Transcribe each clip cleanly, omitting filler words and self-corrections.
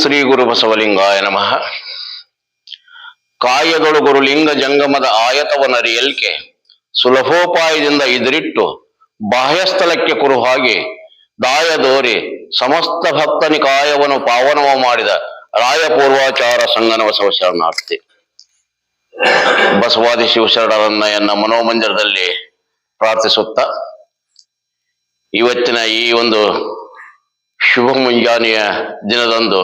ಶ್ರೀ ಗುರು ಬಸವಲಿಂಗಾಯ ನಮಃ. ಕಾಯದೊಳು ಗುರುಲಿಂಗ ಜಂಗಮದ ಆಯತವನರಿಯಲ್ಕೆ ಸುಲಭೋಪಾಯದಿಂದ ಇದಿರಿಟ್ಟು ಬಾಹ್ಯಸ್ಥಳಕ್ಕೆ ಕುರುಹಾಗಿ ದಾಯದೋರಿ ಸಮಸ್ತ ಭಕ್ತನಿಕಾಯವನ್ನು ಪಾವನವ ಮಾಡಿದ ರಾಯಪೂರ್ವಾಚಾರ ಸಂಗನ ಬಸವ ಶರಣಾರ್ಥಿ. ಬಸವಾದಿ ಶಿವಶರಣರನ್ನ ಎನ್ನ ಮನೋಮಂದಿರದಲ್ಲಿ ಪ್ರಾರ್ಥಿಸುತ್ತ ಇವತ್ತಿನ ಈ ಒಂದು ಶುಭ ಮುಂಜಾನೆಯ ದಿನದಂದು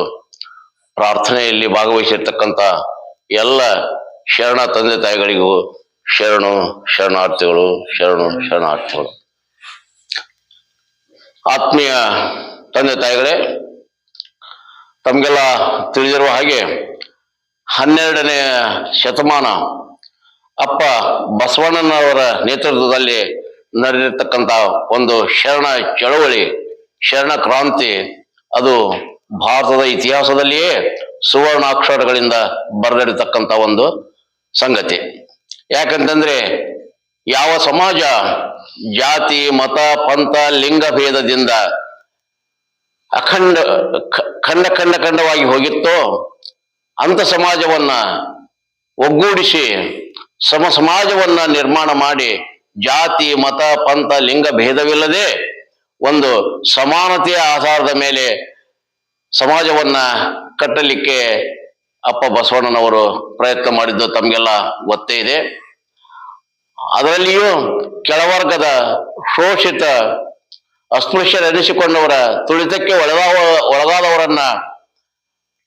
ಪ್ರಾರ್ಥನೆಯಲ್ಲಿ ಭಾಗವಹಿಸಿರ್ತಕ್ಕಂಥ ಎಲ್ಲ ಶರಣ ತಂದೆ ತಾಯಿಗಳಿಗೂ ಶರಣಾರ್ಥಿಗಳು. ಆತ್ಮೀಯ ತಂದೆ ತಾಯಿಗಳೇ, ತಮಗೆಲ್ಲ ತಿಳಿದಿರುವ ಹಾಗೆ 12ನೇ ಶತಮಾನ ಅಪ್ಪ ಬಸವಣ್ಣನವರ ನೇತೃತ್ವದಲ್ಲಿ ನಡೆದಿರ್ತಕ್ಕಂಥ ಒಂದು ಶರಣ ಚಳವಳಿ, ಶರಣ ಕ್ರಾಂತಿ, ಅದು ಭಾರತದ ಇತಿಹಾಸದಲ್ಲಿಯೇ ಸುವರ್ಣಾಕ್ಷರಗಳಿಂದ ಬರೆದಿರತಕ್ಕಂಥ ಒಂದು ಸಂಗತಿ. ಯಾಕಂತಂದ್ರೆ ಯಾವ ಸಮಾಜ ಜಾತಿ ಮತ ಪಂಥ ಲಿಂಗ ಭೇದದಿಂದ ಖಂಡವಾಗಿ ಹೋಗಿತ್ತೋ ಅಂತ ಸಮಾಜವನ್ನ ಒಗ್ಗೂಡಿಸಿ ಸಮಾಜವನ್ನ ನಿರ್ಮಾಣ ಮಾಡಿ ಜಾತಿ ಮತ ಪಂಥ ಲಿಂಗ ಭೇದವಿಲ್ಲದೆ ಒಂದು ಸಮಾನತೆಯ ಆಧಾರದ ಮೇಲೆ ಸಮಾಜವನ್ನ ಕಟ್ಟಲಿಕ್ಕೆ ಅಪ್ಪ ಬಸವಣ್ಣನವರು ಪ್ರಯತ್ನ ಮಾಡಿದ್ದು ತಮಗೆಲ್ಲ ಗೊತ್ತೇ ಇದೆ. ಅದರಲ್ಲಿಯೂ ಕೆಳವರ್ಗದ ಶೋಷಿತ ಅಸ್ಪೃಶ್ಯರೆನಿಸಿಕೊಂಡವರ ತುಳಿತಕ್ಕೆ ಒಳಗಾದವರನ್ನ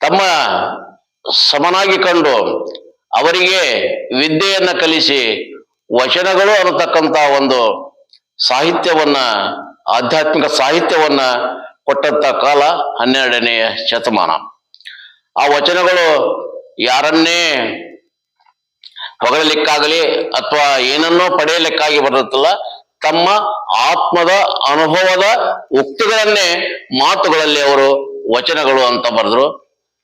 ತಮ್ಮ ಸಮನಾಗಿ ಕಂಡು ಅವರಿಗೆ ವಿದ್ಯೆಯನ್ನ ಕಲಿಸಿ ವಚನಗಳು ಅನ್ನತಕ್ಕಂಥ ಒಂದು ಸಾಹಿತ್ಯವನ್ನ, ಆಧ್ಯಾತ್ಮಿಕ ಸಾಹಿತ್ಯವನ್ನ ಕೊಟ್ಟಂತ ಕಾಲ 12ನೇ ಶತಮಾನ. ಆ ವಚನಗಳು ಯಾರನ್ನೇ ಹೊಗಳಲಿಕ್ಕಾಗಲಿ ಅಥವಾ ಏನನ್ನೋ ಪಡೆಯಲಿಕ್ಕಾಗಿ ಬರುತ್ತಲ್ಲ, ತಮ್ಮ ಆತ್ಮದ ಅನುಭವದ ಉಕ್ತಿಗಳನ್ನೇ ಮಾತುಗಳಲ್ಲಿ ಅವರು ವಚನಗಳು ಅಂತ ಬರೆದ್ರು.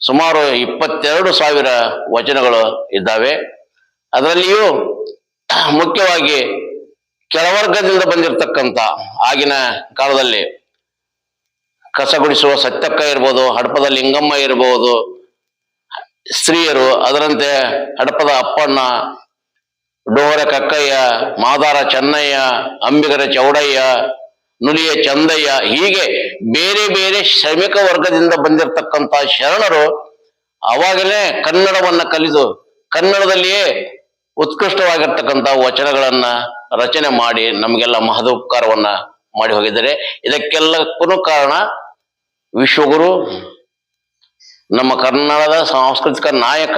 ಸುಮಾರು 22,000 ವಚನಗಳು ಇದ್ದಾವೆ. ಅದರಲ್ಲಿಯೂ ಮುಖ್ಯವಾಗಿ ಕೆಳವರ್ಗದಿಂದ ಬಂದಿರತಕ್ಕಂಥ ಆಗಿನ ಕಾಲದಲ್ಲಿ ಕಸಗುಡಿಸುವ ಸತ್ಯಕ್ಕ ಇರ್ಬೋದು, ಹಡಪದ ಲಿಂಗಮ್ಮ ಇರಬಹುದು, ಸ್ತ್ರೀಯರು, ಅದರಂತೆ ಹಡಪದ ಅಪ್ಪಣ್ಣ, ಡೋಹರ ಕಕ್ಕಯ್ಯ, ಮಾದಾರ ಚೆನ್ನಯ್ಯ, ಅಂಬಿಗರ ಚೌಡಯ್ಯ, ನುಲಿಯ ಚಂದಯ್ಯ, ಹೀಗೆ ಬೇರೆ ಬೇರೆ ಶ್ರಮಿಕ ವರ್ಗದಿಂದ ಬಂದಿರತಕ್ಕಂಥ ಶರಣರು ಅವಾಗಲೇ ಕನ್ನಡವನ್ನ ಕಲಿತು ಕನ್ನಡದಲ್ಲಿಯೇ ಉತ್ಕೃಷ್ಟವಾಗಿರ್ತಕ್ಕಂಥ ವಚನಗಳನ್ನ ರಚನೆ ಮಾಡಿ ನಮಗೆಲ್ಲ ಮಹದೋಪಕಾರವನ್ನ ಮಾಡಿ ಹೋಗಿದ್ದಾರೆ. ಇದಕ್ಕೆಲ್ಲಕ್ಕೂ ಕಾರಣ ವಿಶ್ವಗುರು, ನಮ್ಮ ಕನ್ನಡದ ಸಾಂಸ್ಕೃತಿಕ ನಾಯಕ,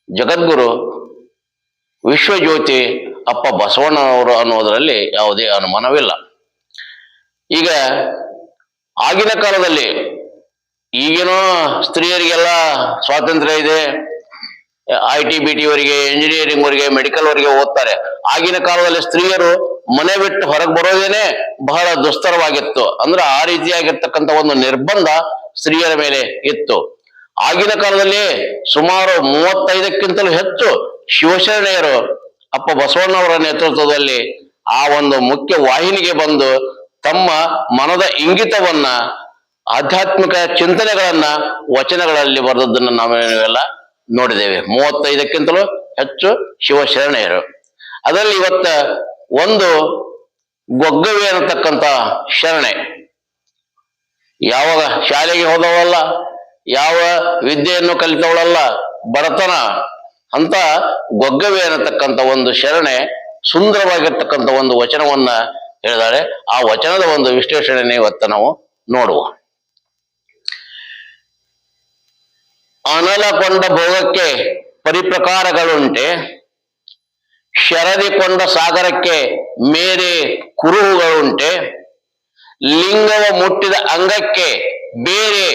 ಜಗದ್ಗುರು, ವಿಶ್ವಜ್ಯೋತಿ ಅಪ್ಪ ಬಸವಣ್ಣನವರು ಅನ್ನೋದರಲ್ಲಿ ಯಾವುದೇ ಅನುಮಾನವಿಲ್ಲ. ಈಗ ಆಗಿನ ಕಾಲದಲ್ಲಿ ಈಗೇನೋ ಸ್ತ್ರೀಯರಿಗೆಲ್ಲ ಸ್ವಾತಂತ್ರ್ಯ ಇದೆ, IT BT ವರೆಗೆ, ಇಂಜಿನಿಯರಿಂಗ್ ವರೆಗೆ, ಮೆಡಿಕಲ್ ವರೆಗೆ ಓದ್ತಾರೆ. ಆಗಿನ ಕಾಲದಲ್ಲಿ ಸ್ತ್ರೀಯರು ಮನೆ ಬಿಟ್ಟು ಹೊರಗೆ ಬರೋದೇನೆ ಬಹಳ ದುಸ್ತರವಾಗಿತ್ತು. ಅಂದ್ರೆ ಆ ರೀತಿಯಾಗಿರ್ತಕ್ಕಂಥ ಒಂದು ನಿರ್ಬಂಧ ಸ್ತ್ರೀಯರ ಮೇಲೆ ಇತ್ತು. ಆಗಿನ ಕಾಲದಲ್ಲಿ ಸುಮಾರು 35ಕ್ಕಿಂತಲೂ ಹೆಚ್ಚು ಶಿವಶರಣೆಯರು ಅಪ್ಪ ಬಸವಣ್ಣವರ ನೇತೃತ್ವದಲ್ಲಿ ಆ ಒಂದು ಮುಖ್ಯ ವಾಹಿನಿಗೆ ಬಂದು ತಮ್ಮ ಮನದ ಇಂಗಿತವನ್ನ, ಆಧ್ಯಾತ್ಮಿಕ ಚಿಂತನೆಗಳನ್ನ ವಚನಗಳಲ್ಲಿ ಬರೆದದ್ದನ್ನು ನಾವೆಲ್ಲ ನೋಡಿದ್ದೇವೆ. 35ಕ್ಕಿಂತಲೂ ಹೆಚ್ಚು ಶಿವಶರಣೆಯರು. ಅದರಲ್ಲಿ ಇವತ್ತ ಒಂದು ಗೊಗ್ಗವಿ ಅನ್ನತಕ್ಕಂಥ ಶರಣೆ, ಯಾವಾಗ ಶಾಲೆಗೆ ಹೋದವಲ್ಲ, ಯಾವ ವಿದ್ಯೆಯನ್ನು ಕಲಿತವಳಲ್ಲ, ಬಡತನ ಅಂತ ಗೊಗ್ಗವಿ ಅನ್ನತಕ್ಕಂಥ ಒಂದು ಶರಣೆ ಸುಂದರವಾಗಿರ್ತಕ್ಕಂಥ ಒಂದು ವಚನವನ್ನ ಹೇಳಿದಾಳೆ. ಆ ವಚನದ ಒಂದು ವಿಶ್ಲೇಷಣೆ ಇವತ್ತ ನಾವು ನೋಡುವ. ಅನಲಕೊಂಡ ಭೋಗಕ್ಕೆ ಪರಿಪ್ರಕಾರಗಳುಂಟೆ, ಶರದಿಕೊಂಡ ಸಾಗರಕ್ಕೆ ಮೇರೆ ಕುರುಹುಗಳುಂಟೆ, ಲಿಂಗವ ಮುಟ್ಟಿದ ಅಂಗಕ್ಕೆ ಬೇರೆ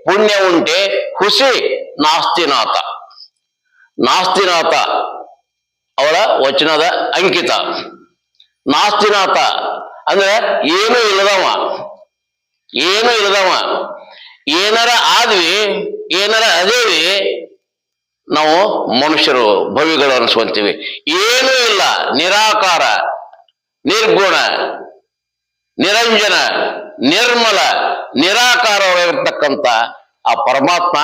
ಪುಣ್ಯ ಉಂಟೆ, ಹುಸಿ ನಾಸ್ತಿನಾಥ. ನಾಸ್ತಿನಾಥ ಅವಳ ವಚನದ ಅಂಕಿತ. ನಾಸ್ತಿನಾಥ ಅಂದ್ರೆ ಏನು ಇಲ್ಲದವ, ಏನಾರ ಆದ್ವಿ, ಏನಾರ ಅದೇವಿ, ನಾವು ಮನುಷ್ಯರು ಭವಿಗಳು ಅನಿಸ್ಕೊಂತೀವಿ. ಏನೂ ಇಲ್ಲ, ನಿರಾಕಾರ, ನಿರ್ಗುಣ, ನಿರಂಜನ, ನಿರ್ಮಲ, ನಿರಾಕಾರವಾಗಿರ್ತಕ್ಕಂಥ ಆ ಪರಮಾತ್ಮ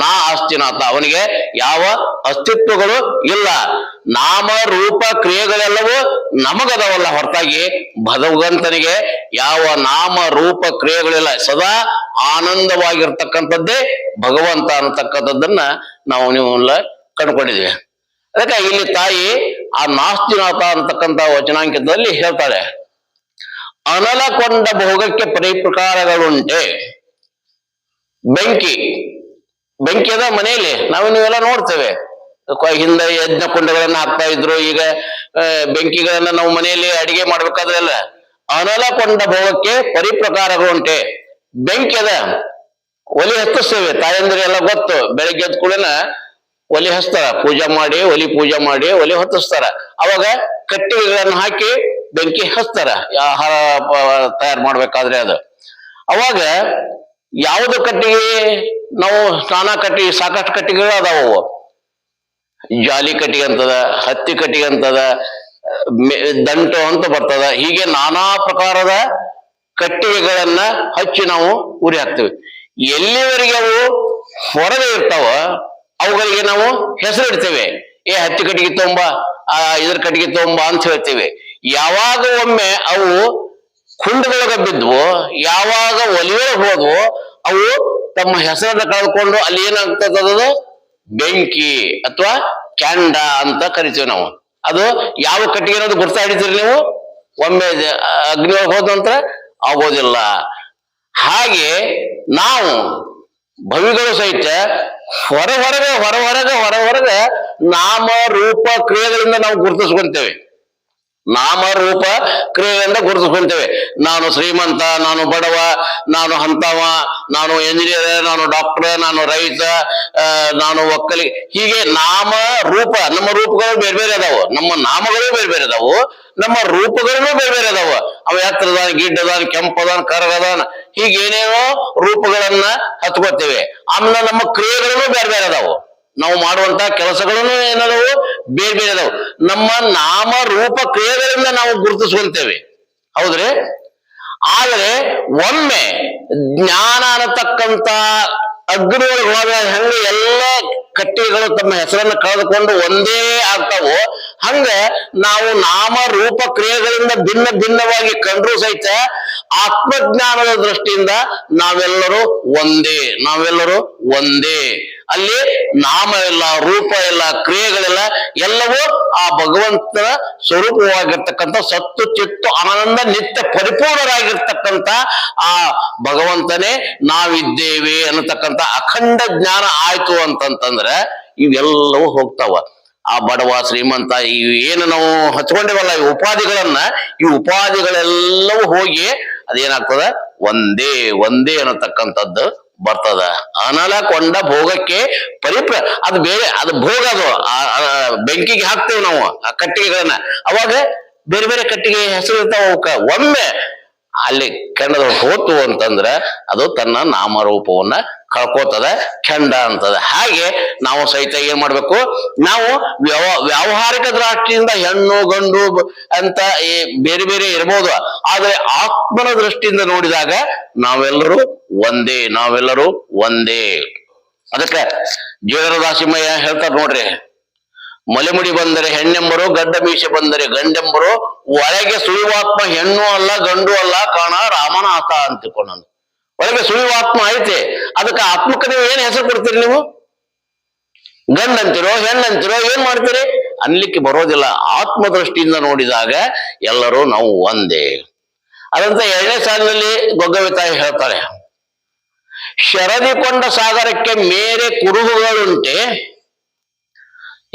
ನಾ ಅಸ್ತಿನಾಥ, ಅವನಿಗೆ ಯಾವ ಅಸ್ತಿತ್ವಗಳು ಇಲ್ಲ. ನಾಮ ರೂಪ ಕ್ರಿಯೆಗಳೆಲ್ಲವೂ ನಮಗದವಲ್ಲ, ಹೊರತಾಗಿ ಭಗವಂತನಿಗೆ ಯಾವ ನಾಮ ರೂಪ ಕ್ರಿಯೆಗಳಿಲ್ಲ. ಸದಾ ಆನಂದವಾಗಿರ್ತಕ್ಕಂಥದ್ದೇ ಭಗವಂತ ಅನ್ನತಕ್ಕಂಥದ್ದನ್ನ ನಾವು ನೀವೆಲ್ಲ ಕಂಡುಕೊಂಡಿದ್ವಿ. ಅದಕ್ಕೆ ಇಲ್ಲಿ ತಾಯಿ ಆ ನಾಸ್ತಿನಾಥ ಅಂತಕ್ಕಂಥ ವಚನಾಂಕಿತದಲ್ಲಿ ಹೇಳ್ತಾಳೆ, ಅನಲ ಕೊಂಡ ಭೋಗಕ್ಕೆ ಪರಿಪ್ರಕಾರಗಳುಂಟೆ. ಬೆಂಕಿ ಅದ ಮನೆಯಲ್ಲಿ, ನಾವು ನೀವೆಲ್ಲ ನೋಡ್ತೇವೆ. ಹಿಂದೆ ಯಜ್ಞ ಕುಂಡಗಳನ್ನ ಹಾಕ್ತಾ ಇದ್ರು, ಈಗ ಬೆಂಕಿಗಳನ್ನ ನಾವು ಮನೆಯಲ್ಲಿ ಅಡಿಗೆ ಮಾಡ್ಬೇಕಾದ್ರೆ ಎಲ್ಲ ಅನಲ ಕೊಂಡ ಭೋಗಕ್ಕೆ ಪರಿಪ್ರಕಾರಗಳುಂಟೆ. ಬೆಂಕಿ ಅದ, ಒಲಿ ಹತ್ತಿಸ್ತೇವೆ. ತಾಯಂದಿರೆಲ್ಲ ಗೊತ್ತು, ಬೆಳಿಗ್ಗೆ ಎದ್ದ ಕೂಡನ ಒಲಿ ಹಚ್ತಾರ, ಪೂಜೆ ಮಾಡಿ ಒಲಿ ಹೊತ್ತಿಸ್ತಾರ. ಅವಾಗ ಕಟ್ಟಿಗೆಗಳನ್ನು ಹಾಕಿ ಬೆಂಕಿ ಹಚ್ತಾರ ಆಹಾರ ತಯಾರು ಮಾಡ್ಬೇಕಾದ್ರೆ. ಅದು ಅವಾಗ ಯಾವುದು ಕಟ್ಟಿಗೆ, ನಾವು ನಾನಾ ಕಟ್ಟಿಗೆ, ಸಾಕಷ್ಟು ಕಟ್ಟಿಗೆಗಳು ಅದಾವು. ಜಾಲಿ ಕಟ್ಟಿಗೆ ಅಂತದ, ಹತ್ತಿ ಕಟ್ಟಿಗೆ ಅಂತದ, ದಂಟು ಅಂತ ಬರ್ತದ. ಹೀಗೆ ನಾನಾ ಪ್ರಕಾರದ ಕಟ್ಟಿಗೆಗಳನ್ನ ಹಚ್ಚಿ ನಾವು ಉರಿ ಹಾಕ್ತೇವೆ. ಎಲ್ಲಿವರೆಗೆ ಅವು ಹೊರಗೆ ಇರ್ತಾವ ಅವುಗಳಿಗೆ ನಾವು ಹೆಸರು ಇಡ್ತೇವೆ. ಹತ್ತಿ ಕಟ್ಟಿಗೆ ತೊಂಬ, ಇದ್ರ ಕಟ್ಟಿಗೆ ತೊಂಬ ಅಂತ ಹೇಳ್ತೇವೆ. ಯಾವಾಗ ಒಮ್ಮೆ ಅವು ಕುಂಡದೊಳಗ ಬಿದ್ವು, ಯಾವಾಗ ಒಲಿಯೊಳಗೆ ಹೋದ್ವು, ಅವು ತಮ್ಮ ಹೆಸರನ್ನ ಕಳೆದುಕೊಂಡು ಅಲ್ಲಿ ಏನಾಗ್ತದ, ಬೆಂಕಿ ಅಥವಾ ಕ್ಯಾಂಡ ಅಂತ ಕರಿತೀವಿ ನಾವು. ಅದು ಯಾವ ಕಟ್ಟಿಗೆ ಅನ್ನೋದು ಗುರ್ತಾ ಹಿಡಿತೀರಿ ನೀವು? ಒಮ್ಮೆ ಅಗ್ನಿಯೊಳಗೆ ಹೋದ ನಂತರ ಆಗೋದಿಲ್ಲ. ಹಾಗೆ ನಾವು ಭವಿಗಳು ಸಹಿತ ಹೊರಹೊರಗೆ ನಾಮ ರೂಪ ಕ್ರಿಯೆಗಳಿಂದ ನಾವು ಗುರುತಿಸ್ಕೊಂತೇವೆ. ನಾಮ ರೂಪ ಕ್ರಿಯೆಗಳಿಂದ ಗುರುತಿಸ್ಕೊಂತೇವೆ. ನಾನು ಶ್ರೀಮಂತ, ನಾನು ಬಡವ, ನಾನು ಹಂತವ, ನಾನು ಎಂಜಿನಿಯರ್, ನಾನು ಡಾಕ್ಟರ್, ನಾನು ರೈತ, ನಾನು ಒಕ್ಕಲಿ. ಹೀಗೆ ನಾಮ ರೂಪ, ನಮ್ಮ ರೂಪಗಳು ಬೇರೆ ಬೇರೆ ಅದಾವು, ನಮ್ಮ ನಾಮಗಳು ಬೇರೆ ಬೇರೆ ಅದಾವು, ನಮ್ಮ ರೂಪಗಳೂ ಬೇರೆ ಬೇರೆ ಅದಾವ. ಅವ ಎತ್ತರದಾನ, ಗಿಡ್ಡದಾನ, ಕೆಂಪದಾನ, ಕರಗದಾನ, ಹೀಗೇನೇನೋ ರೂಪಗಳನ್ನ ಹತ್ಕೋತೇವೆ. ಆಮೇಲೆ ನಮ್ಮ ಕ್ರಿಯೆಗಳೂ ಬೇರೆ ಬೇರೆ ಅದಾವು, ನಾವು ಮಾಡುವಂತಹ ಕೆಲಸಗಳನ್ನು ಏನದವು ಬೇರೆ ಬೇರೆ ಅದಾವು. ನಮ್ಮ ನಾಮ ರೂಪ ಕ್ರಿಯೆಗಳಿಂದ ನಾವು ಗುರುತಿಸ್ಕೊಂತೇವೆ, ಹೌದ್ರಿ? ಆದರೆ ಒಮ್ಮೆ ಜ್ಞಾನ ಅನ್ನತಕ್ಕಂತ ಅಗ್ನಿಯೊಳಗೆ ಹೋದ ಹಂಗೆ ಎಲ್ಲ ಕಟ್ಟಿಗೆಗಳು ತಮ್ಮ ಹೆಸರನ್ನು ಕಳೆದುಕೊಂಡು ಒಂದೇ ಆಗ್ತಾವೋ, ಹಂಗ ನಾವು ನಾಮ ರೂಪ ಕ್ರಿಯೆಗಳಿಂದ ಭಿನ್ನವಾಗಿ ಕಂಡ್ರೂ ಸಹಿತ ಆತ್ಮಜ್ಞಾನದ ದೃಷ್ಟಿಯಿಂದ ನಾವೆಲ್ಲರೂ ಒಂದೇ. ಅಲ್ಲಿ ನಾಮ ಇಲ್ಲ, ರೂಪ ಇಲ್ಲ, ಕ್ರಿಯೆಗಳಿಲ್ಲ, ಎಲ್ಲವೂ ಆ ಭಗವಂತನ ಸ್ವರೂಪವಾಗಿರ್ತಕ್ಕಂಥ ಸತ್ತು ಚಿತ್ತು ಆನಂದ ನಿತ್ಯ ಪರಿಪೂರ್ಣರಾಗಿರ್ತಕ್ಕಂಥ ಆ ಭಗವಂತನೇ ನಾವಿದ್ದೇವೆ ಅನ್ನತಕ್ಕಂಥ ಅಖಂಡ ಜ್ಞಾನ ಆಯ್ತು ಅಂತಂತಂದ್ರೆ ಇವೆಲ್ಲವೂ ಹೋಗ್ತಾವ. ಆ ಬಡವ ಶ್ರೀಮಂತ ಏನು ನಾವು ಹಚ್ಕೊಂಡಿವಲ್ಲ ಈ ಉಪಾಧಿಗಳೆಲ್ಲವೂ ಹೋಗಿ ಅದೇನಾಗ್ತದ, ಒಂದೇ ಅನ್ನತಕ್ಕಂಥದ್ದು ಬರ್ತದ. ಅನಲ ಕೊಂಡ ಭೋಗಕ್ಕೆ ಅದು ಬೇರೆ, ಅದು ಭೋಗ. ಅದು ಬೆಂಕಿಗೆ ಹಾಕ್ತೇವೆ ನಾವು ಆ ಕಟ್ಟಿಗೆಗಳನ್ನ, ಅವಾಗ ಬೇರೆ ಬೇರೆ ಕಟ್ಟಿಗೆ ಹೆಸರು ಇರ್ತಾವ. ಒಮ್ಮೆ ಅಲ್ಲಿ ಕೆಂಡದೊಳಗೆ ಹೋತು ಅಂತಂದ್ರ ಅದು ತನ್ನ ನಾಮರೂಪವನ್ನ ಕಳ್ಕೋತದ, ಕೆಂಡ ಅಂತದ. ಹಾಗೆ ನಾವು ಸಹಿತ ಏನ್ ಮಾಡ್ಬೇಕು, ನಾವು ವ್ಯಾವಹಾರಿಕ ದೃಷ್ಟಿಯಿಂದ ಹೆಣ್ಣು ಗಂಡು ಅಂತ ಬೇರೆ ಬೇರೆ ಇರ್ಬೋದು, ಆದ್ರೆ ಆತ್ಮನ ದೃಷ್ಟಿಯಿಂದ ನೋಡಿದಾಗ ನಾವೆಲ್ಲರೂ ಒಂದೇ. ಅದಕ್ಕೆ ಜೀವನದಾಸಿಮಯ್ಯ ಹೇಳ್ತಾರ ನೋಡ್ರಿ, ಮಲೆಮುಡಿ ಬಂದರೆ ಹೆಣ್ಣೆಂಬರು, ಗಡ್ಡ ಮೀಸೆ ಬಂದರೆ ಗಂಡೆಂಬರು, ಒಳಗೆ ಸುಳಿವಾತ್ಮ ಹೆಣ್ಣು ಅಲ್ಲ ಗಂಡು ಅಲ್ಲ ಕಾಣ ರಾಮನಾಥ ಅಂತಿಕೊಂಡಂದು. ಒಳಗೆ ಸುಳಿವಾತ್ಮ ಐತೆ, ಅದಕ್ಕೆ ಆತ್ಮಕ್ಕೆ ನೀವು ಏನ್ ಹೆಸರು ಕೊಡ್ತೀರಿ? ನೀವು ಗಂಡಂತಿರೋ ಹೆಣ್ಣಂತಿರೋ ಏನ್ ಮಾಡ್ತೀರಿ? ಅನ್ಲಿಕ್ಕೆ ಬರೋದಿಲ್ಲ. ಆತ್ಮ ದೃಷ್ಟಿಯಿಂದ ನೋಡಿದಾಗ ಎಲ್ಲರೂ ನಾವು ಒಂದೇ. ಅದಂತ 2ನೇ ಸಾಲಿನಲ್ಲಿ ಗೊಗ್ಗವಿ ತಾಯಿ ಹೇಳ್ತಾರೆ, ಶರದಿಕೊಂಡ ಸಾಗರಕ್ಕೆ ಮೇರೆ ಕುರುಹುಗಳುಂಟೆ.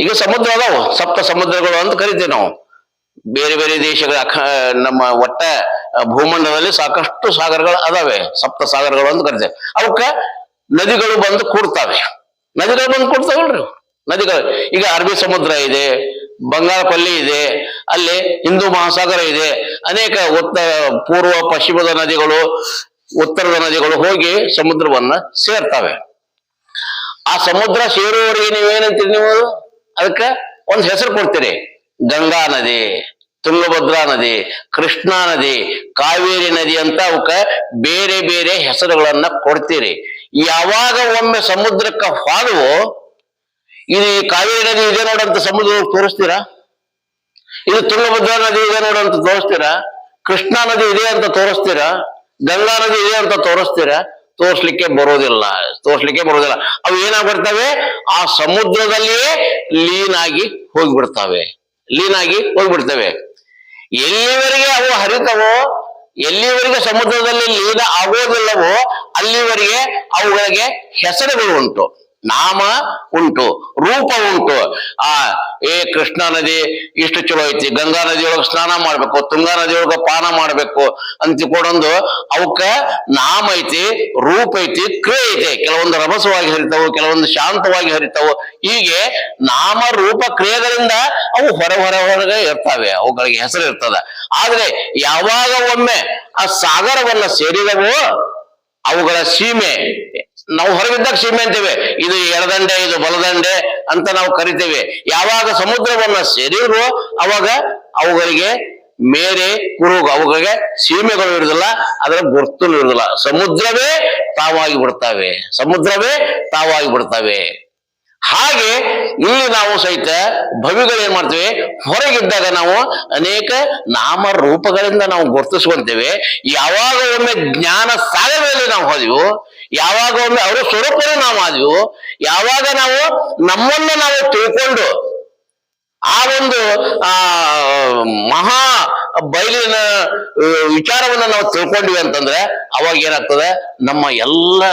ಈಗ ಸಮುದ್ರ ಅದಾವು, ಸಪ್ತ ಸಮುದ್ರಗಳು ಅಂತ ಕರಿತೀವಿ ನಾವು. ಬೇರೆ ಬೇರೆ ದೇಶಗಳ ನಮ್ಮ ಒಟ್ಟ ಭೂಮಂಡಲದಲ್ಲಿ ಸಾಕಷ್ಟು ಸಾಗರಗಳು ಅದಾವೆ, ಸಪ್ತ ಸಾಗರಗಳು ಅಂತ ಕರಿತೇವೆ. ಅವಕ್ಕ ನದಿಗಳು ಬಂದು ಕೂಡ್ತಾವೆ. ನದಿಗಳು ಈಗ ಅರಬ್ಬಿ ಸಮುದ್ರ ಇದೆ, ಬಂಗಾಳ ಕೊಲ್ಲಿ ಇದೆ, ಅಲ್ಲಿ ಹಿಂದೂ ಮಹಾಸಾಗರ ಇದೆ, ಅನೇಕ ಪೂರ್ವ ಪಶ್ಚಿಮದ ನದಿಗಳು, ಉತ್ತರದ ನದಿಗಳು ಹೋಗಿ ಸಮುದ್ರವನ್ನ ಸೇರ್ತಾವೆ. ಆ ಸಮುದ್ರ ಸೇರುವವರೆಗೆ ನೀವೇನಂತೀರಿ? ನೀವು ಅದಕ್ಕೆ ಒಂದು ಹೆಸರು ಕೊಡ್ತೀರಿ, ಗಂಗಾ ನದಿ, ತುಂಗಭದ್ರಾ ನದಿ, ಕೃಷ್ಣಾ ನದಿ, ಕಾವೇರಿ ನದಿ ಅಂತ ಅವಕ್ಕ ಬೇರೆ ಬೇರೆ ಹೆಸರುಗಳನ್ನ ಕೊಡ್ತೀರಿ. ಯಾವಾಗ ಒಮ್ಮೆ ಸಮುದ್ರಕ್ಕೆ ಹಾದುವೋ, ಇದು ಕಾವೇರಿ ನದಿ ಇದೆ ನೋಡಂತ ಸಮುದ್ರ ತೋರಿಸ್ತೀರಾ? ಇದು ತುಂಗಭದ್ರಾ ನದಿ ಇದೆ ನೋಡಂತ ತೋರಿಸ್ತೀರಾ? ಕೃಷ್ಣಾ ನದಿ ಇದೆ ಅಂತ ತೋರಿಸ್ತೀರಾ? ಗಂಗಾ ನದಿ ಇದೆ ಅಂತ ತೋರಿಸ್ತೀರಾ? ತೋರ್ಸ್ಲಿಕ್ಕೆ ಬರೋದಿಲ್ಲ. ಅವು ಏನಾಗ್ಬಿಡ್ತವೆ? ಆ ಸಮುದ್ರದಲ್ಲಿಯೇ ಲೀನಾಗಿ ಹೋಗ್ಬಿಡ್ತವೆ. ಎಲ್ಲಿವರೆಗೆ ಅವು ಹರಿತವೋ, ಎಲ್ಲಿವರೆಗೆ ಸಮುದ್ರದಲ್ಲಿ ಲೀನ ಆಗೋದಿಲ್ಲವೋ, ಅಲ್ಲಿವರೆಗೆ ಅವುಗಳಿಗೆ ಹೆಸರುಗಳು ಉಂಟು, ನಾಮ ಉಂಟು, ರೂಪ ಉಂಟು. ಕೃಷ್ಣಾ ನದಿ ಇಷ್ಟು ಚಲೋ ಐತಿ, ಗಂಗಾ ನದಿಯೊಳಗೆ ಸ್ನಾನ ಮಾಡ್ಬೇಕು, ತುಂಗಾ ನದಿಯೊಳಗ ಪಾನ ಮಾಡ್ಬೇಕು ಅಂತಿಕೊಂಡೊಂದು ಅವಕ್ಕ ನಾಮ ಐತಿ, ರೂಪ ಐತಿ, ಕ್ರಿಯೆ ಐತಿ. ಕೆಲವೊಂದು ರಭಸವಾಗಿ ಹರಿತಾವು, ಕೆಲವೊಂದು ಶಾಂತವಾಗಿ ಹರಿತಾವು. ಹೀಗೆ ನಾಮ ರೂಪ ಕ್ರಿಯೆಗಳಿಂದ ಅವು ಹೊರಗೆ ಇರ್ತಾವೆ, ಅವುಗಳಿಗೆ ಹೆಸರು ಇರ್ತದ. ಆದ್ರೆ ಯಾವಾಗ ಒಮ್ಮೆ ಆ ಸಾಗರವನ್ನ ಸೇರಿದವೋ, ಅವುಗಳ ಸೀಮೆ, ನಾವು ಹೊರಗಿದ್ದಾಗ ಸೀಮೆ ಅಂತೀವಿ, ಇದು ಎಡದಂಡೆ ಇದು ಬಲದಂಡೆ ಅಂತ ನಾವು ಕರಿತೇವೆ. ಯಾವಾಗ ಸಮುದ್ರವನ್ನ ಸೇರಿದ್ರು ಅವಾಗ ಅವುಗಳಿಗೆ ಮೇರೆ ಕುರುಗು, ಅವುಗಳಿಗೆ ಸೀಮೆಗಳು ಇರುವುದಿಲ್ಲ, ಅದರ ಗುರುತು ಇರುವುದಿಲ್ಲ. ಸಮುದ್ರವೇ ತಾವಾಗಿ ಬಿಡ್ತವೆ. ಹಾಗೆ ಇಲ್ಲಿ ನಾವು ಸಹಿತ ಭವಿಗಳೇನ್ ಮಾಡ್ತೇವೆ? ಹೊರಗಿದ್ದಾಗ ನಾವು ಅನೇಕ ನಾಮ ರೂಪಗಳಿಂದ ನಾವು ಗುರುತಿಸ್ಕೊಂತೇವೆ. ಯಾವಾಗ ಒಮ್ಮೆ ಜ್ಞಾನ ಸಾಗರದಲ್ಲಿ ನಾವು ಹೋದೆವು, ಯಾವಾಗ ಒಮ್ಮೆ ಅವರ ಸ್ವರೂಪನೇ ನಾವು ಆದೆವು, ಯಾವಾಗ ನಾವು ನಮ್ಮನ್ನ ನಾವು ತಿಳ್ಕೊಂಡು ಆ ಒಂದು ಮಹಾ ಬಯಲಿನ ವಿಚಾರವನ್ನ ನಾವು ತಿಳ್ಕೊಂಡ್ವಿ ಅಂತಂದ್ರೆ ಅವಾಗ ಏನಾಗ್ತದೆ? ನಮ್ಮ ಎಲ್ಲ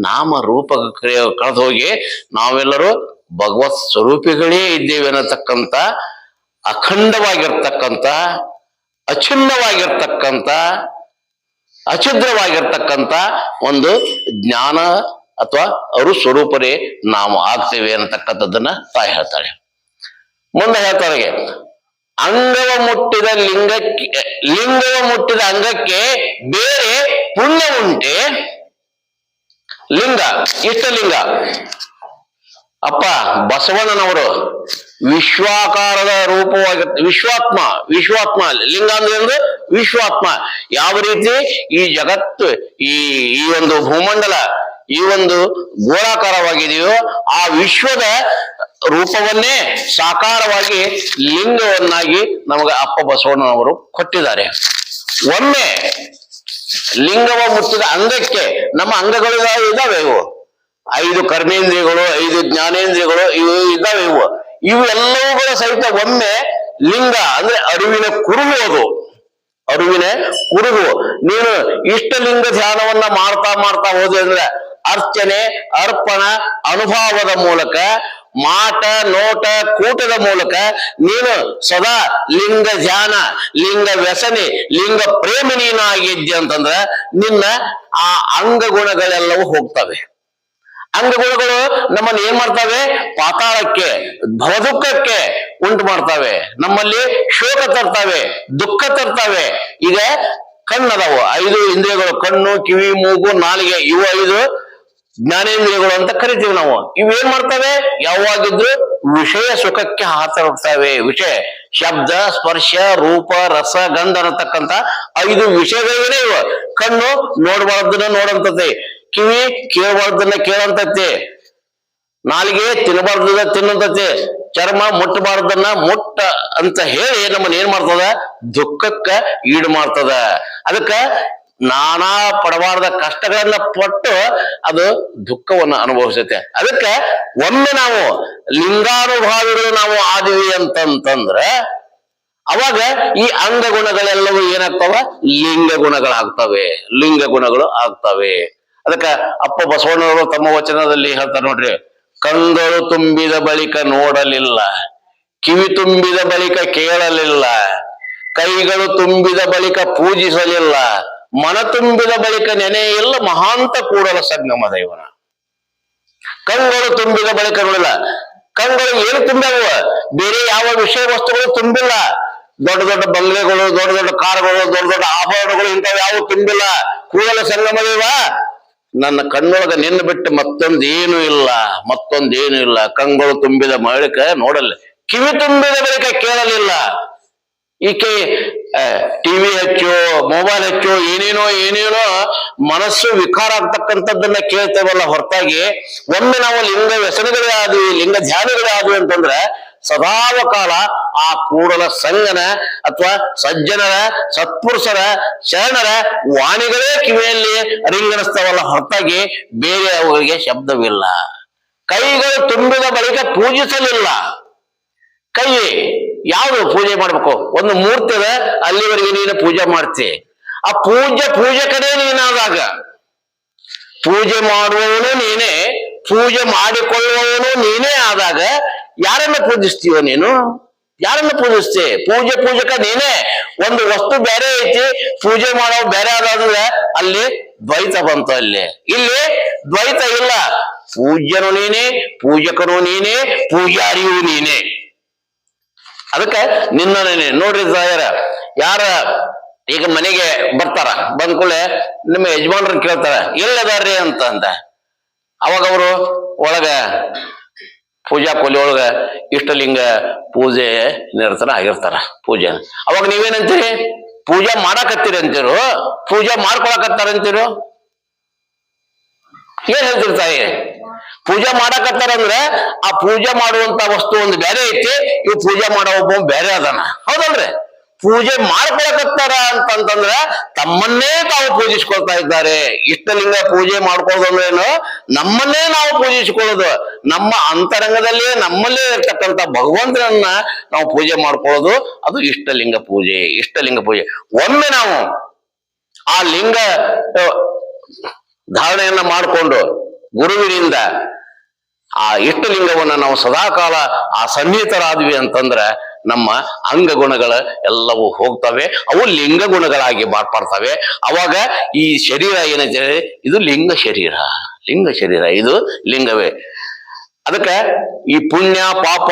ನಾಮ ರೂಪ ಕ್ರಿಯೆ ಕಳೆದು ಹೋಗಿ ನಾವೆಲ್ಲರೂ ಭಗವತ್ ಸ್ವರೂಪಿಗಳೇ ಇದ್ದೇವೆ ಅನ್ನತಕ್ಕಂಥ ಅಖಂಡವಾಗಿರ್ತಕ್ಕಂಥ, ಅಛಿನ್ನವಾಗಿರ್ತಕ್ಕಂಥ, ಅಛಿದ್ರವಾಗಿರ್ತಕ್ಕಂಥ ಒಂದು ಜ್ಞಾನ ಅಥವಾ ಅರು ಸ್ವರೂಪರೇ ನಾವು ಆಗ್ತೇವೆ ಅನ್ನತಕ್ಕಂಥದ್ದನ್ನ ತಾಯಿ ಹೇಳ್ತಾಳೆ. ಮುಂದೆ ಹೇಳ್ತಾಳೆ, ಲಿಂಗವ ಮುಟ್ಟಿದ ಅಂಗಕ್ಕೆ ಬೇರೆ ಪುಣ್ಯ ಉಂಟೆ? ಲಿಂಗ, ಇಷ್ಟಲಿಂಗ. ಅಪ್ಪ ಬಸವಣ್ಣನವರು ವಿಶ್ವಾಕಾರದ ರೂಪವಾಗಿರ್ತ, ವಿಶ್ವಾತ್ಮ ಲಿಂಗ ಅಂದ್ರೆ ವಿಶ್ವಾತ್ಮ. ಯಾವ ರೀತಿ ಈ ಜಗತ್ತು, ಈ ಒಂದು ಭೂಮಂಡಲ ಈ ಒಂದು ಗೋಳಾಕಾರವಾಗಿದೆಯೋ, ಆ ವಿಶ್ವದ ರೂಪವನ್ನೇ ಸಾಕಾರವಾಗಿ ಲಿಂಗವನ್ನಾಗಿ ನಮಗೆ ಅಪ್ಪ ಬಸವಣ್ಣನವರು ಕೊಟ್ಟಿದ್ದಾರೆ. ಒಮ್ಮೆ ಲಿಂಗವ ಮುಟ್ಟಿದ ಅಂಗಕ್ಕೆ, ನಮ್ಮ ಅಂಗಗಳು ಇದಾವೆ, ಇವು 5 ಕರ್ಮೇಂದ್ರಿಯಗಳು, 5 ಜ್ಞಾನೇಂದ್ರಿಯಗಳು ಇದ್ದಾವೆ. ಇವು ಎಲ್ಲವುಗಳ ಸಹಿತ ಒಮ್ಮೆ ಲಿಂಗ ಅಂದ್ರೆ ಅರಿವಿನ ಕುರುಹು. ನೀನು ಇಷ್ಟಲಿಂಗ ಧ್ಯಾನವನ್ನ ಮಾಡ್ತಾ ಹೋದೆ ಅಂದ್ರೆ ಅರ್ಚನೆ, ಅರ್ಪಣ, ಅನುಭವದ ಮೂಲಕ, ಮಾಟ, ನೋಟ, ಕೂಟದ ಮೂಲಕ ನೀನು ಸದಾ ಲಿಂಗ ಧ್ಯಾನ, ಲಿಂಗ ವ್ಯಸನಿ, ಲಿಂಗ ಪ್ರೇಮಿ ನೀನು ಆಗಿದ್ದೆ ಅಂತಂದ್ರ ನಿನ್ನ ಆ ಅಂಗಗುಣಗಳೆಲ್ಲವೂ ಹೋಗ್ತವೆ. ಅಂಗಗುಣಗಳು ನಮ್ಮನ್ನು ಏನ್ ಮಾಡ್ತವೆ? ಪಾತಾಳಕ್ಕೆ, ಭವದುಃಖಕ್ಕೆ ಉಂಟು ಮಾಡ್ತವೆ, ನಮ್ಮಲ್ಲಿ ಶೋಕ ತರ್ತವೆ, ದುಃಖ ತರ್ತವೆ. ಈಗ ಕಣ್ಣದವು 5 ಇಂದ್ರಿಯಗಳು, ಕಣ್ಣು, ಕಿವಿ, ಮೂಗು, ನಾಲಿಗೆ, ಇವು 5 ಜ್ಞಾನೇಂದ್ರಿಯಗಳು ಅಂತ ಕರಿತೀವಿ ನಾವು. ಇವೇನ್ ಮಾಡ್ತವೆ? ಯಾವಾಗಿದ್ರು ವಿಷಯ ಸುಖಕ್ಕೆ ಹಾತೊಡ್ತವೆ. ವಿಷಯ, ಶಬ್ದ, ಸ್ಪರ್ಶ, ರೂಪ, ರಸ, ಗಂಧ ಅನ್ನತಕ್ಕಂಥ 5 ವಿಷಯಗಳಿಗೇನೆ ಇವ. ಕಣ್ಣು ನೋಡಬಾರ್ದನ್ನ ನೋಡಂತತೆ, ಕಿವಿ ಕೇಳಬಾರ್ದನ್ನ ಕೇಳಂತತೆ, ನಾಲಿಗೆ ತಿನ್ನಬಾರ್ದನ್ನ ತಿನ್ನಂತತೆ, ಚರ್ಮ ಮುಟ್ಟಬಾರ್ದನ್ನ ಮುಟ್ಟ ಅಂತ ಹೇಳಿ ನಮ್ಮನ್ನ ಏನ್ ಮಾಡ್ತದ? ದುಃಖಕ್ಕ ಈಡು ಮಾಡ್ತದ. ಅದಕ್ಕ ನಾನಾ ಪಡಬಾರ್ದ ಕಷ್ಟಗಳನ್ನ ಪಟ್ಟು ಅದು ದುಃಖವನ್ನ ಅನುಭವಿಸುತ್ತೆ. ಅದಕ್ಕ ಒಮ್ಮೆ ನಾವು ಲಿಂಗಾನುಭಾವಿಗಳು ನಾವು ಆದಿವಿ ಅಂತಂದ್ರೆ ಅವಾಗ ಈ ಅಂಗಗುಣಗಳೆಲ್ಲವೂ ಏನಾಗ್ತವ? ಲಿಂಗ ಗುಣಗಳು ಆಗ್ತವೆ. ಅದಕ್ಕ ಅಪ್ಪ ಬಸವಣ್ಣವರು ತಮ್ಮ ವಚನದಲ್ಲಿ ಹೇಳ್ತಾರೆ ನೋಡ್ರಿ, ಕಂಗಳು ತುಂಬಿದ ಬಳಿಕ ನೋಡಲಿಲ್ಲ, ಕಿವಿ ತುಂಬಿದ ಬಳಿಕ ಕೇಳಲಿಲ್ಲ, ಕೈಗಳು ತುಂಬಿದ ಬಳಿಕ ಪೂಜಿಸಲಿಲ್ಲ, ಮನ ತುಂಬಿದ ಬಳಿಕ ನೆನೆಯಿಲ್ಲ ಮಹಾಂತ ಕೂಡಲ ಸಂಗಮ ದೇವನ. ಕಂಗಳು ತುಂಬಿದ ಬಳಿಕ ನೋಡಿಲ್ಲ. ಕಂಗಳು ಏನು ತುಂಬಿದವ? ಬೇರೆ ಯಾವ ವಿಷಯ ವಸ್ತುಗಳು ತುಂಬಿಲ್ಲ. ದೊಡ್ಡ ದೊಡ್ಡ ಬಂಗ್ಲೆಗಳು, ದೊಡ್ಡ ದೊಡ್ಡ ಕಾರುಗಳು, ದೊಡ್ಡ ದೊಡ್ಡ ಆಭರಣಗಳು ಇಂಥವು ಯಾವ ತುಂಬಿಲ್ಲ. ಕೂಡಲ ಸಂಗಮ ದೇವ, ನನ್ನ ಕಣ್ಣೊಳಗ ನಿನ್ನ ಬಿಟ್ಟು ಮತ್ತೊಂದೇನು ಇಲ್ಲ. ಕಂಗಳು ತುಂಬಿದ ಬಳಿಕ ನೋಡಲ್ಲ, ಕಿವಿ ತುಂಬಿದ ಬಳಿಕ ಕೇಳಲಿಲ್ಲ. ಈಕೆ ಟಿವಿ ಹೆಚ್ಚು, ಮೊಬೈಲ್ ಹೆಚ್ಚು, ಏನೇನೋ ಮನಸ್ಸು ವಿಕಾರ ಆಗ್ತಕ್ಕಂಥದ್ದನ್ನ ಕೇಳ್ತೇವಲ್ಲ ಹೊರತಾಗಿ ಒಮ್ಮೆ ನಾವು ಲಿಂಗ ವ್ಯಸನಗಳೇ ಆದ್ವಿ, ಲಿಂಗ ಧ್ಯಾನಗಳೇ ಆದ್ವಿ ಅಂತಂದ್ರೆ ಸದಾವ ಕಾಲ ಆ ಕೂಡಲ ಸಂಗನ ಅಥವಾ ಸಜ್ಜನರ ಸತ್ಪುರುಷರ ಶರಣರ ವಾಣಿಗಳೇ ಕಿವಿಯಲ್ಲಿ ರಿಂಗಣಿಸ್ತಾವಲ್ಲ ಹೊರತಾಗಿ ಬೇರೆ ಅವುಗಳಿಗೆ ಶಬ್ದವಿಲ್ಲ. ಕೈಗಳು ತುಂಬಿದ ಬಳಿಕ ಪೂಜಿಸಲಿಲ್ಲ. ಕೈ ಯಾವುದು ಪೂಜೆ ಮಾಡ್ಬೇಕು? ಒಂದು ಮೂರ್ತಿ ಅದ, ಅಲ್ಲಿವರೆಗೆ ನೀನು ಪೂಜೆ ಮಾಡ್ತಿ. ಆ ಪೂಜಕನೇ ನೀನಾದಾಗ, ಪೂಜೆ ಮಾಡುವವನು ನೀನೇ, ಪೂಜೆ ಮಾಡಿಕೊಳ್ಳುವವನು ನೀನೇ ಆದಾಗ ಯಾರನ್ನ ಪೂಜಿಸ್ತೀವ ನೀನು? ಯಾರನ್ನ ಪೂಜಿಸ್ತಿ? ಪೂಜಕ ನೀನೇ. ಒಂದು ವಸ್ತು ಬೇರೆ ಐತಿ, ಪೂಜೆ ಮಾಡೋ ಬೇರೆ ಆದಾದ್ರೆ ಅಲ್ಲಿ ದ್ವೈತ ಬಂತು. ಇಲ್ಲಿ ದ್ವೈತ ಇಲ್ಲ. ಪೂಜ್ಯನು ನೀನೇ, ಪೂಜಕನು ನೀನೇ, ಪೂಜಾರಿಯೂ ನೀನೇ. ಅದಕ್ಕೆ ನಿನ್ನೇ ನೋಡ್ರಿ ಯಾರ ಈಗ ಮನೆಗೆ ಬರ್ತಾರ, ಬಂದ ಕೂಡಲೇ ನಿಮ್ಮ ಯಜಮಾನ್ರನ್ನ ಕೇಳ್ತಾರ ಎಲ್ಲದಾರ್ರಿ ಅಂತ. ಅವಾಗ ಅವರು ಒಳಗ ಪೂಜಾ ಕೊಲಿ ಒಳಗ ಇಷ್ಟಲಿಂಗ ಪೂಜೆ ನಿರತನ ಆಗಿರ್ತಾರ. ಪೂಜೆ ಅವಾಗ ನೀವೇನಂತೀರಿ? ಪೂಜೆ ಮಾಡಾಕತ್ತೀರಿ ಅಂತೀರು, ಪೂಜೆ ಮಾಡ್ಕೊಳಕತ್ತಾರ ಅಂತೀರು? ಏನ್ ಹೇಳ್ತಿರ್ತಾಯಿ? ಪೂಜೆ ಮಾಡಾಕತ್ತಾರಂದ್ರೆ ಆ ಪೂಜೆ ಮಾಡುವಂತ ವಸ್ತು ಒಂದು ಬೇರೆ ಐತಿ, ಇವು ಪೂಜೆ ಮಾಡೋ ಒಬ್ಬ ಬೇರೆ ಅದಾನ. ಹೌದಲ್ರಿ? ಪೂಜೆ ಮಾಡ್ಕೊಳಕತ್ತಾರ ಅಂತಂದ್ರೆ ತಮ್ಮನ್ನೇ ತಾವು ಪೂಜಿಸ್ಕೊಳ್ತಾ ಇದ್ದಾರೆ. ಇಷ್ಟಲಿಂಗ ಪೂಜೆ ಮಾಡ್ಕೊಳ್ಳೋದಂದ್ರೇನು? ನಮ್ಮನ್ನೇ ನಾವು ಪೂಜಿಸ್ಕೊಳ್ಳೋದು. ನಮ್ಮ ಅಂತರಂಗದಲ್ಲೇ ನಮ್ಮಲ್ಲೇ ಇರ್ತಕ್ಕಂಥ ಭಗವಂತನನ್ನ ನಾವು ಪೂಜೆ ಮಾಡ್ಕೊಳ್ಳೋದು, ಅದು ಇಷ್ಟಲಿಂಗ ಪೂಜೆ. ಇಷ್ಟಲಿಂಗ ಪೂಜೆ ಒಮ್ಮೆ ನಾವು ಆ ಲಿಂಗ ಧಾರಣೆಯನ್ನ ಮಾಡಿಕೊಂಡು ಗುರುವಿನಿಂದ ಆ ಇಷ್ಟಲಿಂಗವನ್ನ ನಾವು ಸದಾಕಾಲ ಆ ಸನ್ನಿಹಿತರಾದ್ವಿ ಅಂತಂದ್ರ ನಮ್ಮ ಅಂಗಗುಣಗಳ ಎಲ್ಲವೂ ಹೋಗ್ತವೆ, ಅವು ಲಿಂಗ ಗುಣಗಳಾಗಿ ಮಾರ್ಪಡ್ತವೆ. ಅವಾಗ ಈ ಶರೀರ ಏನೈತೆ, ಇದು ಲಿಂಗ ಶರೀರ, ಇದು ಲಿಂಗವೇ. ಅದಕ್ಕೆ ಈ ಪುಣ್ಯ ಪಾಪ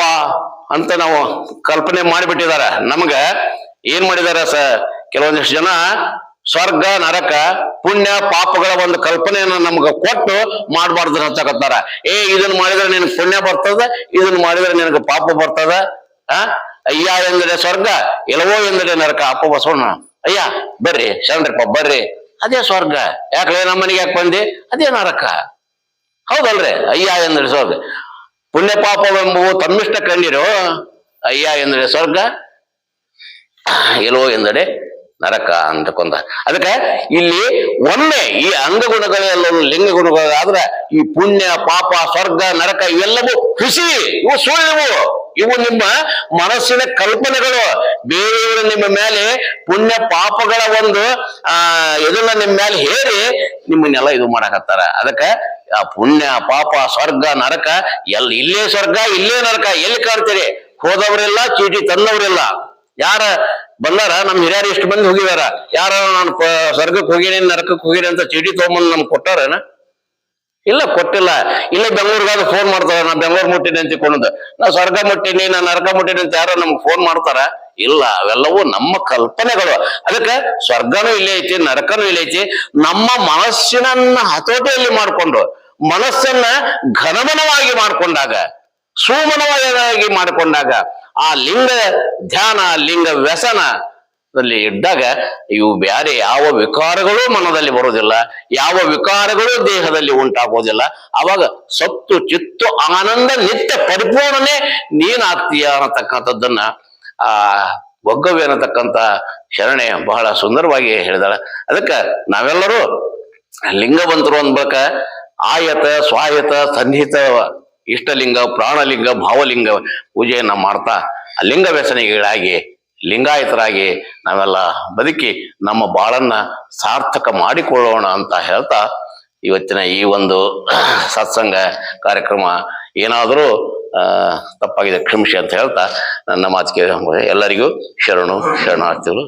ಅಂತ ನಾವು ಕಲ್ಪನೆ ಮಾಡಿಬಿಟ್ಟಿದಾರ. ನಮ್ಗ ಏನ್ ಮಾಡಿದಾರ ಕೆಲವೊಂದಿಷ್ಟು ಜನ ಸ್ವರ್ಗ ನರಕ ಪುಣ್ಯ ಪಾಪಗಳ ಒಂದು ಕಲ್ಪನೆಯನ್ನ ನಮ್ಗ ಕೊಟ್ಟು ಮಾಡಬಾರ್ದು ಹಚ್ಚಕತ್ತಾರ. ಇದನ್ನ ಮಾಡಿದ್ರೆ ನಿನಗೆ ಪುಣ್ಯ ಬರ್ತದ, ಇದನ್ನ ಮಾಡಿದ್ರೆ ನಿನಗೆ ಪಾಪ ಬರ್ತದ. ಅಯ್ಯ ಎಂದರೆ ಸ್ವರ್ಗ, ಎಲ್ಲವೋ ಎಂದರೆ ನರಕ. ಅಪ್ಪ ಬಸವಣ್ಣ, ಅಯ್ಯ ಬರ್ರಿ ಶರಣರಪ್ಪ ಬರ್ರಿ, ಅದೇ ಸ್ವರ್ಗ. ಯಾಕಲೇ ನಮ್ಮ ಮನೆಗೆ ಯಾಕೆ ಬಂದಿ? ಅದೇ ನರಕ. ಹೌದಲ್ರಿ? ಅಯ್ಯ ಎಂದರೆ ಸ್ವರ್ಗ, ಪುಣ್ಯ ಪಾಪವೆಂಬುವು ತಮ್ಮಿಷ್ಟ ಕಂಡಿರೋ. ಅಯ್ಯ ಎಂದರೆ ಸ್ವರ್ಗ, ಎಲ್ಲವೋ ಎಂದರೆ ನರಕ ಅಂತಕೊಂಡ. ಅದಕ್ಕೆ ಇಲ್ಲಿ ಒಮ್ಮೆ ಈ ಅಂಗಗುಣಗಳೆಲ್ಲ ಲಿಂಗ ಗುಣಗಳಾದ್ರೆ ಈ ಪುಣ್ಯ ಪಾಪ ಸ್ವರ್ಗ ನರಕ ಇವೆಲ್ಲವೂ ಖುಷಿ, ಇವು ಸುಳ್ಳು. ಇವು ನಿಮ್ಮ ಮನಸ್ಸಿನ ಕಲ್ಪನೆಗಳು. ಬೇರೆಯವರು ನಿಮ್ಮ ಮೇಲೆ ಪುಣ್ಯ ಪಾಪಗಳ ಒಂದು ಇದನ್ನ ನಿಮ್ಮ ಮೇಲೆ ಹೇರಿ ನಿಮ್ಮನ್ನೆಲ್ಲ ಇದು ಮಾಡಕತ್ತಾರ. ಅದಕ್ಕೆ ಆ ಪುಣ್ಯ ಪಾಪ ಸ್ವರ್ಗ ನರಕ ಇಲ್ಲೇ ಸ್ವರ್ಗ ಇಲ್ಲೇ ನರಕ ಎಲ್ಲಿ ಕಾಣ್ತೀರಿ? ಹೋದವರೆಲ್ಲ ಚೀಟಿ ತಂದವರೆಲ್ಲ. ಯಾರ ಬಂದಾರ ನಮ್ ಹಿರಿಯರು ಇಷ್ಟು ಮಂದಿ ಹೋಗಿದಾರ, ಯಾರ ನಾನು ಸ್ವರ್ಗಕ್ಕೆ ಹೋಗಿನಿ ನರಕಕ್ಕೆ ಹೋಗಿನಿ ಅಂತ ಚೀಟಿ ತಗೊಂಬಂದು ನಮ್ಗೆ ಕೊಟ್ಟಾರೇನ? ಇಲ್ಲ, ಕೊಟ್ಟಿಲ್ಲ. ಇಲ್ಲೇ ಬೆಂಗಳೂರಿಗಾದ ಫೋನ್ ಮಾಡ್ತಾರ, ನಾ ಬೆಂಗಳೂರು ಮುಟ್ಟಿನಿ ಅಂತ ಕೊಂಡದ್ದು, ನಾ ಸ್ವರ್ಗ ಮುಟ್ಟಿನಿ ನಾ ನರಕ ಮುಟ್ಟಿನಿ ಅಂತ ಯಾರೋ ನಮ್ಗೆ ಫೋನ್ ಮಾಡ್ತಾರ? ಇಲ್ಲ, ಅವೆಲ್ಲವೂ ನಮ್ಮ ಕಲ್ಪನೆಗಳು. ಅದಕ್ಕೆ ಸ್ವರ್ಗನೂ ಇಲ್ಲೇ ಐತಿ, ನರಕನೂ ಇಲ್ಲೇ ಐತಿ. ನಮ್ಮ ಮನಸ್ಸಿನನ್ನ ಹತೋಟಿಯಲ್ಲಿ ಮಾಡಿಕೊಂಡು ಮನಸ್ಸನ್ನ ಘನಮನವಾಗಿ ಮಾಡಿಕೊಂಡಾಗ, ಸುಮನವಾಗಿ ಮಾಡಿಕೊಂಡಾಗ ಆ ಲಿಂಗ ಧ್ಯಾನ ಲಿಂಗ ವ್ಯಸನ ಇದ್ದಾಗ ಇವು ಬ್ಯಾರೆ ಯಾವ ವಿಕಾರಗಳು ಮನದಲ್ಲಿ ಬರುವುದಿಲ್ಲ, ಯಾವ ವಿಕಾರಗಳು ದೇಹದಲ್ಲಿ ಉಂಟಾಗೋದಿಲ್ಲ. ಅವಾಗ ಸತ್ತು ಚಿತ್ತು ಆನಂದ ನಿತ್ಯ ಪರಿಪೂರ್ಣನೆ ನೀನಾಗ್ತೀಯ ಅನ್ನತಕ್ಕಂಥದ್ದನ್ನ ಆ ಒಗ್ಗವಿ ಅನ್ನತಕ್ಕಂಥ ಶರಣೆ ಬಹಳ ಸುಂದರವಾಗಿ ಹೇಳಿದಾಳ. ಅದಕ್ಕೆ ನಾವೆಲ್ಲರೂ ಲಿಂಗವಂತರು ಅಂದ್ಬೇಕ ಆಯತ ಸ್ವಾಯತ ಸನ್ನಿಹಿತ ಇಷ್ಟಲಿಂಗ ಪ್ರಾಣಲಿಂಗ ಭಾವಲಿಂಗ ಪೂಜೆಯನ್ನ ಮಾಡ್ತಾ ಲಿಂಗ ವ್ಯಸನಿಗಳಾಗಿ ಲಿಂಗಾಯತರಾಗಿ ನಾವೆಲ್ಲ ಬದುಕಿ ನಮ್ಮ ಬಾಳನ್ನ ಸಾರ್ಥಕ ಮಾಡಿಕೊಳ್ಳೋಣ ಅಂತ ಹೇಳ್ತಾ ಇವತ್ತಿನ ಈ ಒಂದು ಸತ್ಸಂಗ ಕಾರ್ಯಕ್ರಮ ಏನಾದರೂ ತಪ್ಪಾಗಿದೆ ಕ್ಷಮಿಸಿ ಅಂತ ಹೇಳ್ತಾ ನನ್ನ ಮಾತಿಗೆ ಎಲ್ಲರಿಗೂ ಶರಣಾರ್ಥಿಗಳು.